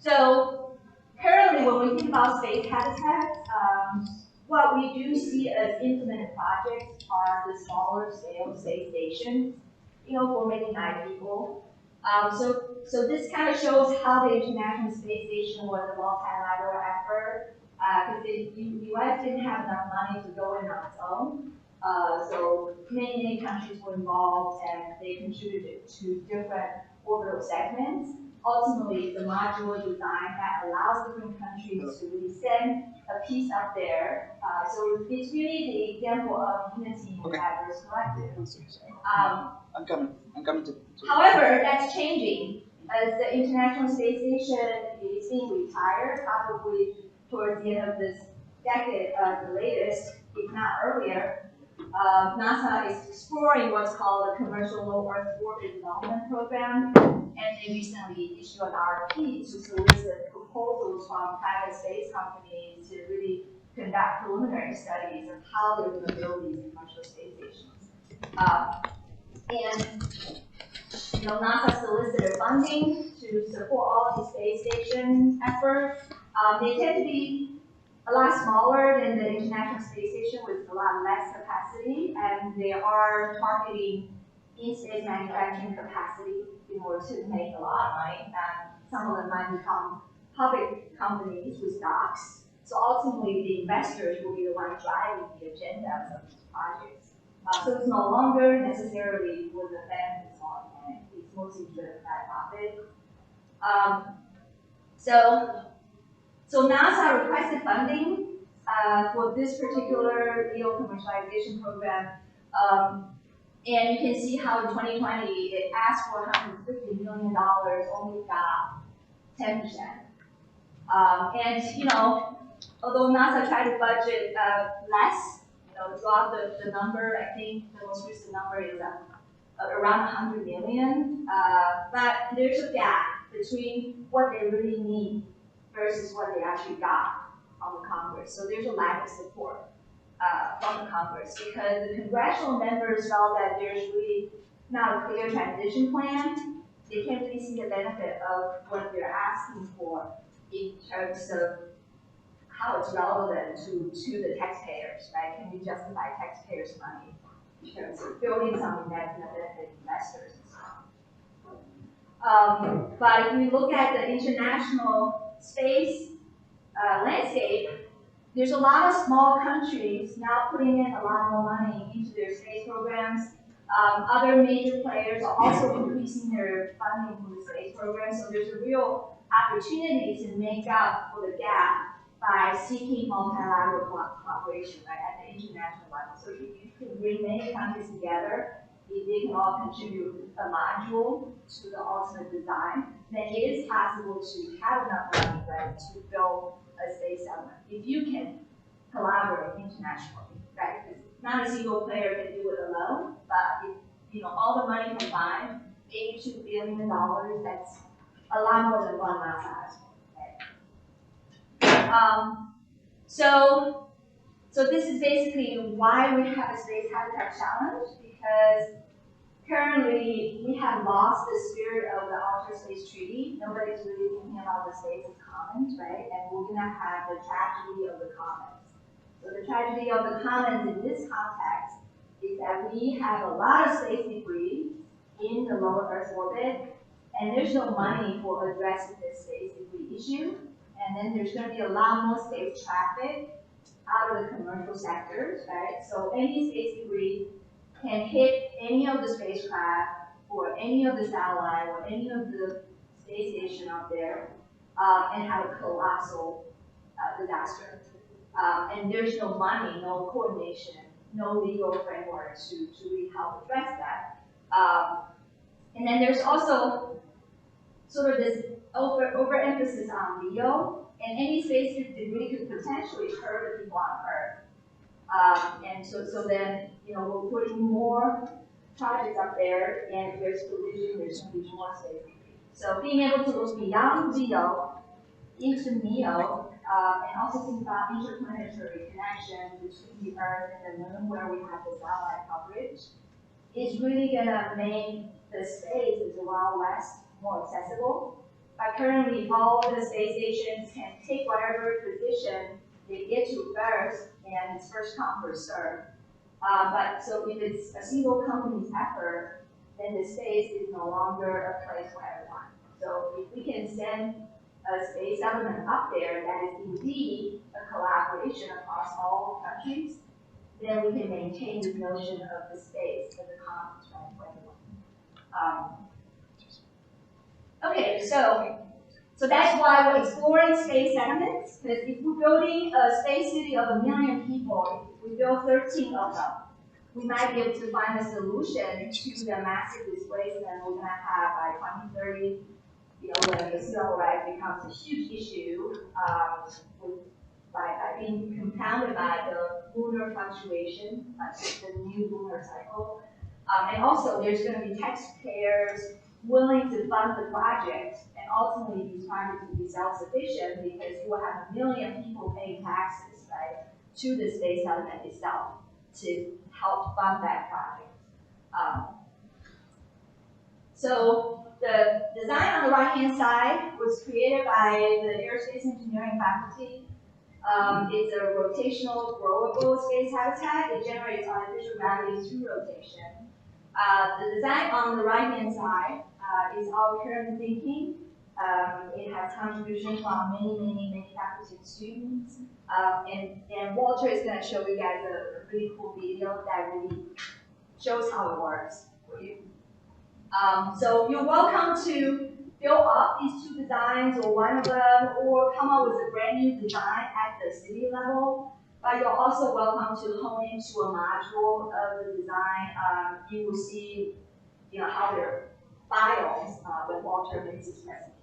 So currently, when we think about space habitats, what we do see as implemented projects are the smaller scale space stations, for maybe 9 people. So this kind of shows how the International Space Station was a multilateral effort, because the U.S. didn't have enough money to go in on its own. So many countries were involved, and they contributed to different orbital segments. Ultimately, it's a modular design that allows different countries to really send a piece up there. So it's really the example of unity in a diverse collective. I'm coming to. However, that's changing as the International Space Station is being retired, probably towards the end of this decade, the latest, if not earlier. NASA is exploring what's called the Commercial Low Earth Orbit Development Program, and they recently issued an RFP to solicit proposals from private space companies to really conduct preliminary studies of how they're going to build these commercial space stations. And NASA solicited funding to support all these space station efforts. They tend to be a lot smaller than the International Space Station with a lot less capacity, and they are targeting in-space manufacturing capacity in order to make a lot of money. And some of them might become public companies with stocks. So ultimately, the investors will be the ones driving the agenda of these projects. So it's no longer necessarily for the benefits of and it's mostly driven by profit. So NASA requested funding for this particular LEO commercialization program. And you can see how in 2020 it asked for $150 million, only got 10%. And although NASA tried to budget less, drop the number. I think the most recent number is around 100 million. But there's a gap between what they really need versus what they actually got from the Congress. So there's a lack of support from the Congress because the congressional members felt that there's really not a clear transition plan. They can't really see the benefit of what they're asking for in terms of how it's relevant to the taxpayers, right? Can you justify taxpayers' money in terms of building something that's going to benefit investors and so on? But if we look at the international space landscape, there's a lot of small countries now putting in a lot more money into their space programs. Other major players are also increasing their funding for the space program, so there's a real opportunity to make up for the gap by seeking multilateral cooperation, right, at the international level. So if you can bring many countries together, if they can all contribute a module to the ultimate design, then it is possible to have enough money, right, to build a space settlement. If you can collaborate internationally, right? Because not a single player can do it alone, but if all the money combined, $82 billion, that's a lot more than one NASA has. So this is basically why we have a space habitat challenge, because currently we have lost the spirit of the Outer Space Treaty. Nobody's really thinking about the space as commons, right? And we're going to have the tragedy of the commons. So the tragedy of the commons in this context is that we have a lot of space debris in the lower Earth orbit, and there's no money for addressing this space debris issue. And then there's going to be a lot more space traffic out of the commercial sectors, right? So any space debris can hit any of the spacecraft or any of the satellite or any of the space station out there and have a colossal disaster. And there's no money, no coordination, no legal framework to really help address that. And then there's also sort of this overemphasis on LEO, and any space debris could potentially hurt the people on Earth. And so then, we're putting more projects up there, and there's collision, there's going to be more space debris. So being able to look beyond LEO into MEO, and also think about interplanetary connection between the Earth and the Moon, where we have the satellite coverage, is really going to make the space as the Wild West more accessible. But currently, all the space stations can take whatever position they get to first, and it's first come, first serve. But so if it's a single company's effort, then the space is no longer a place for everyone. So if we can send a space element up there that is indeed a collaboration across all countries, then we can maintain the notion of the space as a common thread for everyone. Okay, so that's why we're exploring space settlements, because if we're building a space city of 1 million people, if we build 13 of them, we might be able to find a solution to the massive displacement we're going to have by 2030, when the sea level rise becomes a huge issue, by being compounded by the lunar fluctuation, the new lunar cycle. And also, there's going to be taxpayers willing to fund the project, and ultimately these projects will be self-sufficient because you will have 1 million people paying taxes, right, to the space element itself to help fund that project. So the design on the right-hand side was created by the aerospace engineering faculty. It's a rotational growable space habitat. It generates artificial gravity through rotation. The design on the right-hand side is our current thinking. It has contributions from many faculty and students. And Walter is going to show you guys a really cool video that really shows how it works for you. So you're welcome to build up these two designs or one of them, or come up with a brand new design at the city level. But you're also welcome to hone into a module of the design. You will see, how their files when Walter makes his presentation.